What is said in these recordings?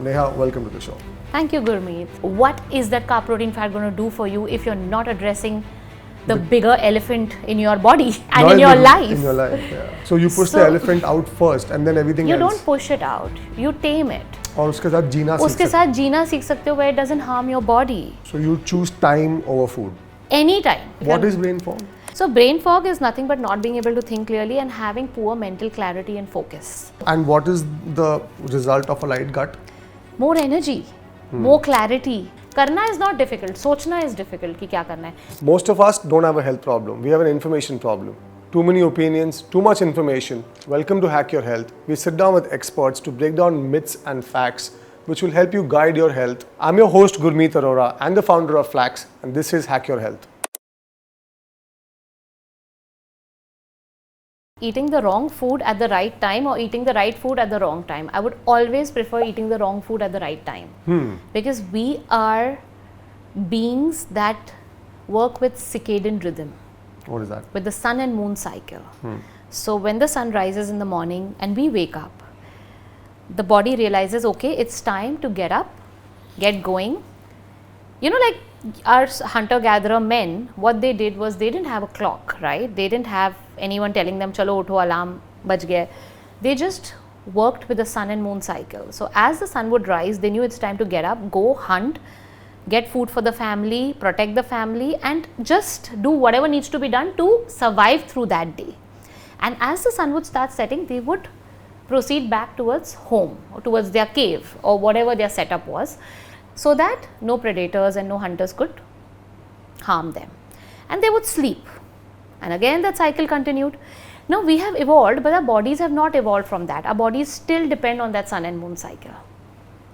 Neha, welcome to the show. Thank you, Gurmeet. What is that carb protein fat going to do for you if you're not addressing the bigger elephant in your body and in your life? In your life, yeah. So you push the elephant out first and then everything else. You don't push it out. You tame it. और उसके साथ जीना सीख सकते हो where it doesn't harm your body. So you choose time over food. Anytime. What is brain fog? So brain fog is nothing but not being able to think clearly and having poor mental clarity and focus. And what is the result of a light gut? More energy, more clarity. Karna is not difficult. Sochna is difficult कि क्या करना है. Most of us don't have a health problem. We have an information problem. Too many opinions, too much information. Welcome to Hack Your Health. We sit down with experts to break down myths and facts which will help you guide your health. I'm your host Gurmeet Arora and the founder of Flax, and this is Hack Your Health. Eating the wrong food at the right time or eating the right food at the wrong time. I would always prefer eating the wrong food at the right time. Because we are beings that work with circadian rhythm. What is that? With the sun and moon cycle. So when the sun rises in the morning and we wake up, the body realizes, okay, it's time to get up, get going. You know, like our hunter-gatherer men, what they did was they didn't have a clock, right? They didn't have anyone telling them, chalo utho, alarm baj gaya. They just worked with the sun and moon cycle. So as the sun would rise, they knew it's time to get up, go hunt, get food for the family, protect the family, and just do whatever needs to be done to survive through that day. And as the sun would start setting, they would proceed back towards home or towards their cave or whatever their setup was, so that no predators and no hunters could harm them. And they would sleep. And again that cycle continued. Now we have evolved, but our bodies have not evolved from that. Our bodies still depend on that sun and moon cycle.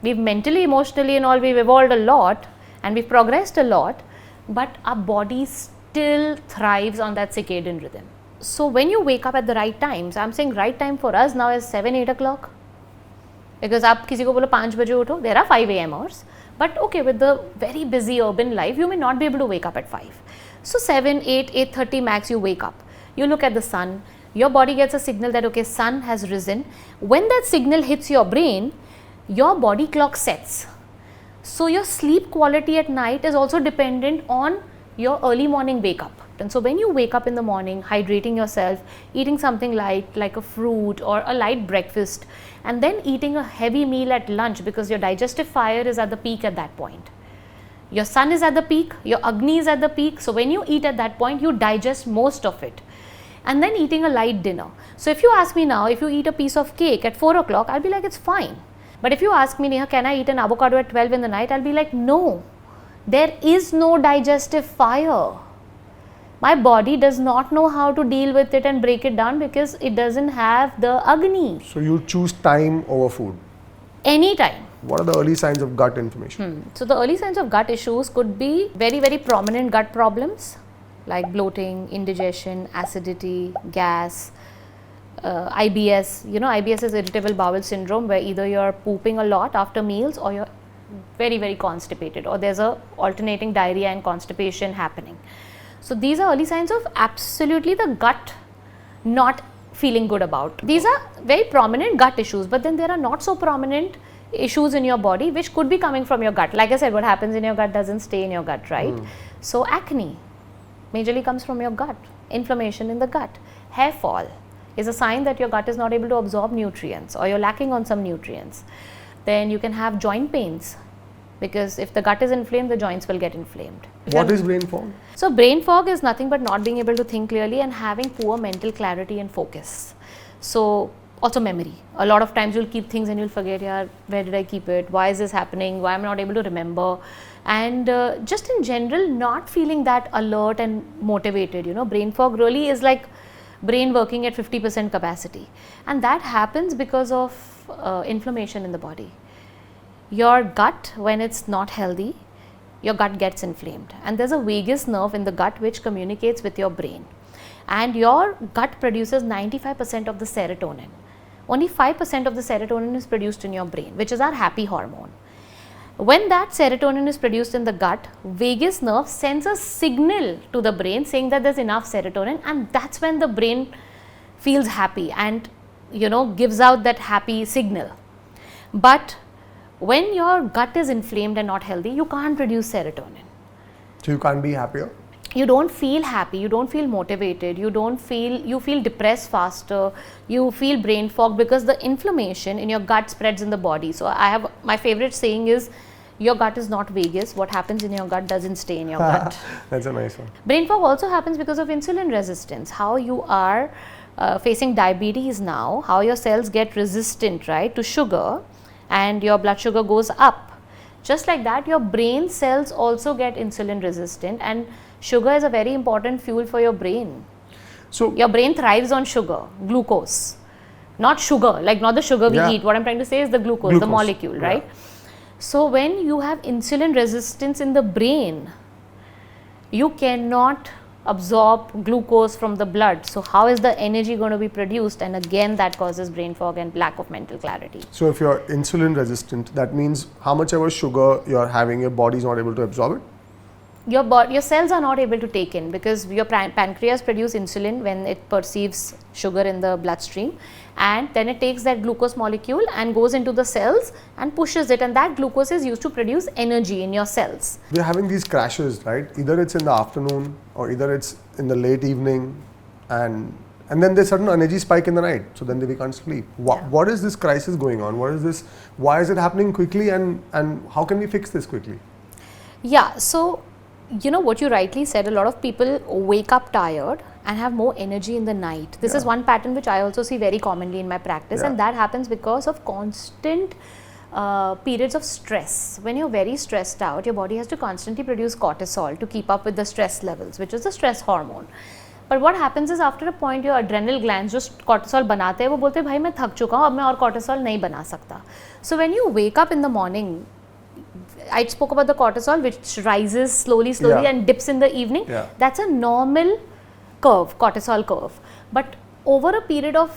We've mentally, emotionally and all, we've evolved a lot and we've progressed a lot, but our body still thrives on that circadian rhythm. So when you wake up at the right times, I'm saying right time for us now is 7-8 o'clock. Because आप किसी को बोलो 5 बजे उठो, there are 5 a.m. hours. But okay, with the very busy urban life, you may not be able to wake up at 5. So 7, 8, 8:30 max you wake up. You look at the sun, your body gets a signal that okay, sun has risen. When that signal hits your brain, your body clock sets. So your sleep quality at night is also dependent on your early morning wake up. And so when you wake up in the morning, hydrating yourself, eating something light like a fruit or a light breakfast, and then eating a heavy meal at lunch because your digestive fire is at the peak at that point. Your sun is at the peak, your Agni is at the peak. So when you eat at that point, you digest most of it. And then eating a light dinner. So if you ask me now, if you eat a piece of cake at 4 o'clock, I'll be like, it's fine. But if you ask me, Neha, can I eat an avocado at 12 in the night? I'll be like, no. There is no digestive fire. My body does not know how to deal with it and break it down because it doesn't have the Agni. So you choose time over food? Anytime. What are the early signs of gut inflammation? So the early signs of gut issues could be very, very prominent gut problems like bloating, indigestion, acidity, gas, IBS. You know, IBS is irritable bowel syndrome, where either you're pooping a lot after meals or you're very, very constipated, or there's a alternating diarrhea and constipation happening. So these are early signs of absolutely the gut not feeling good about. These are very prominent gut issues, but then there are not so prominent issues in your body which could be coming from your gut. Like I said, what happens in your gut doesn't stay in your gut, right? So acne majorly comes from your gut. Inflammation in the gut. Hair fall is a sign that your gut is not able to absorb nutrients or you're lacking on some nutrients. Then you can have joint pains, because if the gut is inflamed, the joints will get inflamed. What is brain fog? So brain fog is nothing but not being able to think clearly and having poor mental clarity and focus. So also memory. A lot of times you'll keep things and you'll forget, yeah, where did I keep it? Why is this happening? Why am I not able to remember? And just in general, not feeling that alert and motivated. You know, brain fog really is like brain working at 50% capacity. And that happens because of inflammation in the body. Your gut, when it's not healthy, your gut gets inflamed, and there's a vagus nerve in the gut which communicates with your brain, and your gut produces 95% of the serotonin. Only 5% of the serotonin is produced in your brain, which is our happy hormone. When that serotonin is produced in the gut, vagus nerve sends a signal to the brain saying that there's enough serotonin, and that's when the brain feels happy and, you know, gives out that happy signal. But when your gut is inflamed and not healthy, you can't produce serotonin. So you can't be happier? You don't feel happy, you don't feel motivated, you feel depressed faster, you feel brain fog because the inflammation in your gut spreads in the body. So my favorite saying is, your gut is not Vegas, what happens in your gut doesn't stay in your gut. That's a nice one. Brain fog also happens because of insulin resistance. How you are facing diabetes now, how your cells get resistant, right, to sugar, and your blood sugar goes up. Just like that, your brain cells also get insulin resistant, and sugar is a very important fuel for your brain. So your brain thrives on sugar, glucose, not sugar, like not the sugar we eat. What I'm trying to say is the glucose. The molecule, right? So when you have insulin resistance in the brain, you cannot absorb glucose from the blood. So how is the energy going to be produced? And again, that causes brain fog and lack of mental clarity. So if you're insulin resistant, that means how much ever sugar you're having, your body is not able to absorb it? Your cells are not able to take in, because your pancreas produces insulin when it perceives sugar in the bloodstream, and then it takes that glucose molecule and goes into the cells and pushes it, and that glucose is used to produce energy in your cells. We're having these crashes, right? Either it's in the afternoon or either it's in the late evening, and then there's sudden energy spike in the night, so then we can't sleep. What is this crisis going on? What is this? Why is it happening quickly, and how can we fix this quickly? Yeah, so you know what you rightly said, a lot of people wake up tired and have more energy in the night. This is one pattern which I also see very commonly in my practice, and that happens because of constant periods of stress. When you're very stressed out, your body has to constantly produce cortisol to keep up with the stress levels, which is the stress hormone. But what happens is, after a point, your adrenal glands जो cortisol बनाते हैं, वो बोलते हैं भाई मैं थक चुका हूँ, अब मैं और cortisol नहीं बना सकता. So when you wake up in the morning, I spoke about the cortisol which rises slowly and dips in the evening. That's a normal curve, cortisol curve. But over a period of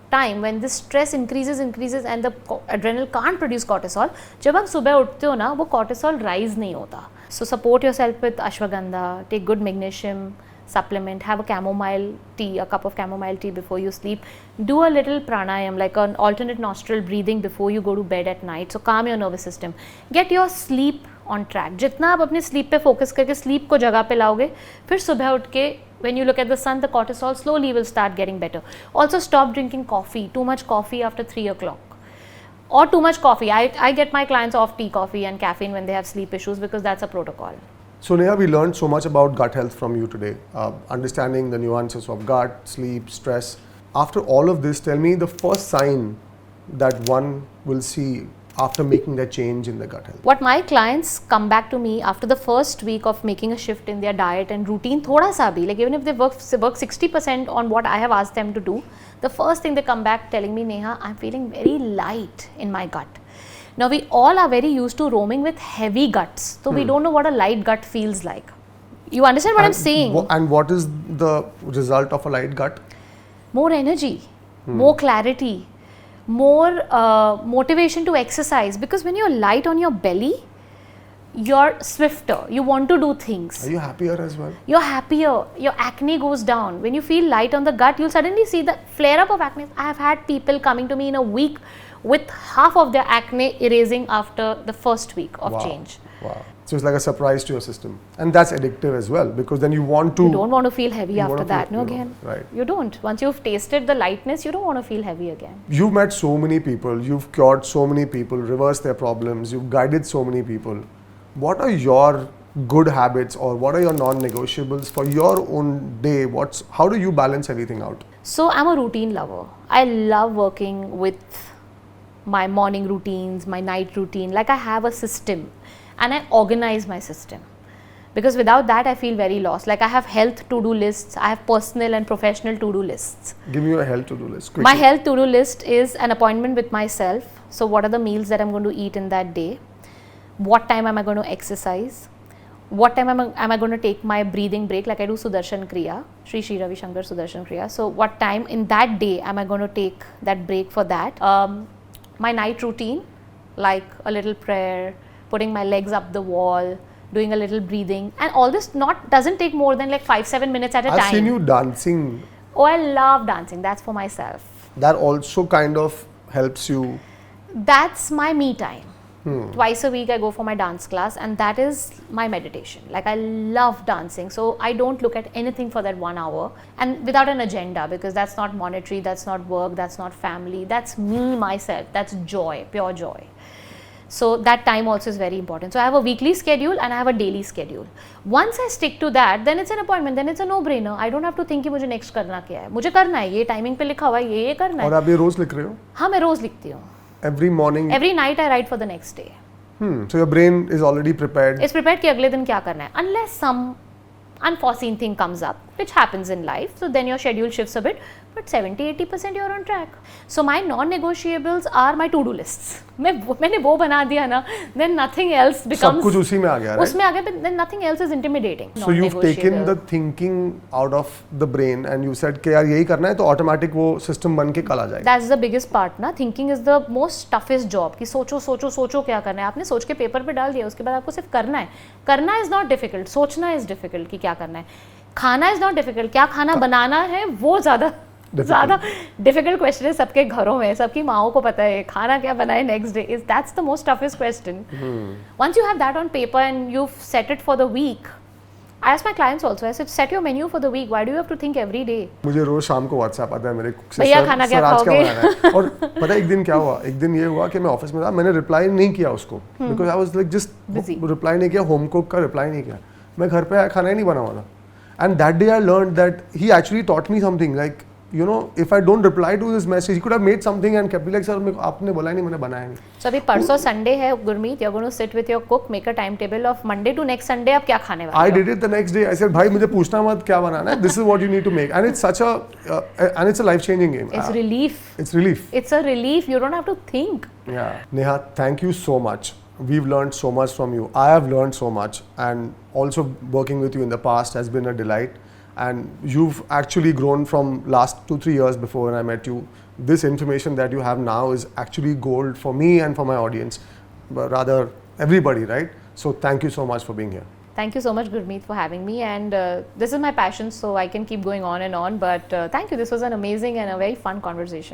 time, when this stress increases and the adrenal can't produce cortisol, जब आप सुबह उठते हो ना, वो cortisol rise नहीं होता. So support yourself with ashwagandha, take good magnesium supplement, have a chamomile tea, a cup of chamomile tea before you sleep. Do a little pranayam, like an alternate nostril breathing before you go to bed at night. So calm your nervous system. Get your sleep on track. जितना आप अपने sleep पे focus करके sleep को जगह पे लाओगे, फिर सुबह उठ के when you look at the sun, the cortisol slowly will start getting better. Also stop drinking coffee, too much coffee after 3 o'clock. Or too much coffee. I get my clients off tea, coffee and caffeine when they have sleep issues, because that's a protocol. So Neha, we learned so much about gut health from you today, understanding the nuances of gut, sleep, stress. After all of this, tell me the first sign that one will see after making that change in the gut health. What my clients come back to me after the first week of making a shift in their diet and routine, thoda sa bhi, like even if they work 60% on what I have asked them to do, the first thing they come back telling me, Neha, I'm feeling very light in my gut. Now we all are very used to roaming with heavy guts, so we don't know what a light gut feels like. You understand what I'm saying? And what is the result of a light gut? More energy, more clarity, more motivation to exercise, because when you're light on your belly, you're swifter, you want to do things. Are you happier as well? You're happier, your acne goes down. When you feel light on the gut, you'll suddenly see the flare up of acne. I have had people coming to me in a week with half of their acne erasing after the first week of change. Wow. So it's like a surprise to your system. And that's addictive as well, because then you want to... You don't want to feel heavy after that, again. Right. You don't. Once you've tasted the lightness, you don't want to feel heavy again. You've met so many people, you've cured so many people, reversed their problems, you've guided so many people. What are your good habits, or what are your non-negotiables for your own day? How do you balance everything out? So I'm a routine lover. I love working with my morning routines, my night routine. Like I have a system and I organize my system, because without that I feel very lost. Like I have health to-do lists, I have personal and professional to-do lists. Give me a health to-do list quickly. My health to-do list is an appointment with myself. So what are the meals that I'm going to eat in that day? What time am I going to exercise? What time am I going to take my breathing break, like I do Sudarshan Kriya, Sri Sri Ravi Shankar Sudarshan Kriya. So what time in that day am I going to take that break for that? My night routine, like a little prayer, putting my legs up the wall, doing a little breathing, and all this doesn't take more than like 5-7 minutes at a time. I've seen you dancing. Oh, I love dancing. That's for myself. That also kind of helps you. That's my me time. Twice a week I go for my dance class, and that is my meditation. Like, I love dancing, so I don't look at anything for that 1 hour, and without an agenda, because that's not monetary, that's not work, that's not family, that's me, myself, that's joy, pure joy. So that time also is very important. So I have a weekly schedule and I have a daily schedule. Once I stick to that, then it's an appointment, then it's a no-brainer. I don't have to think कि मुझे next करना क्या है. मुझे करना है, ये timing पे लिखा हुआ है, ये करना है. और आप ये रोज लिख रहे हो? हाँ, मैं रोज लिखती हूँ. Every morning? Every night I write for the next day. So your brain is already prepared? It's prepared कि अगले दिन क्या करना है. Unless some unforeseen thing comes up, which happens in life, so then your schedule shifts a bit, but 70-80% you're on track. So my non-negotiables are my to-do lists. मैंने वो बना दिया ना, then nothing else becomes. सब कुछ उसी में आ गया, right? उसमें आ गया, but then nothing else is intimidating. So you've taken the thinking out of the brain and you said कि यार यही करना है, तो automatic वो system बन के कल आ जाएगा. That's the biggest part ना. Thinking is the most toughest job. कि सोचो क्या करना है. आपने सोच के पेपर पे डाल दिया, उसके बाद आपको सिर्फ करना है. करना is not difficult. सोचना is difficult कि क्या करना है. खाना is not difficult. क्या खाना बनाना है वो ज़्यादा डिफिकल्ट क्वेश्चन है सबके घरों में. सबकी माओं को पता है खाना क्या बनाए next day. Is that's the most toughest question. Once you have that on paper and you set it for the week. I ask my clients also. I said, set your menu for the week. Why do you have to think every day? मुझे रोज शाम को WhatsApp आता है मेरे cook से, भैया खाना क्या खाओगे? और पता है एक दिन क्या हुआ? एक दिन ये हुआ कि मैं ऑफिस में था, मैंने रिप्लाई नहीं किया उसको, because I was like just reply नहीं किया, होम कुक का रिप्लाई नहीं किया. मैं घर पे आया, खाना ही नहीं बना हुआ था. And that day I learned that he actually taught me something, like, you know, if I don't reply to this message, he could have made something and kept me like, sir, आपने बोला नहीं, मैंने बनाया नहीं. So अभी परसों Sunday है Gurmeet, you're going to sit with your cook, make a timetable of Monday to next Sunday आप क्या खाने वाले हो? I did it the next day. I said, भाई मुझे पूछना मत क्या बनाना है. This is what you need to make, and it's such a and it's a life-changing game. It's relief. It's relief. It's a relief. You don't have to think. Yeah, Neha, thank you so much. We've learned so much from you. I have learned so much, and also working with you in the past has been a delight. And you've actually grown from last 2-3 years before when I met you. This information that you have now is actually gold for me and for my audience, but rather everybody, right? So thank you so much for being here. Thank you so much, Gurmeet, for having me. And this is my passion, so I can keep going on and on. But thank you. This was an amazing and a very fun conversation.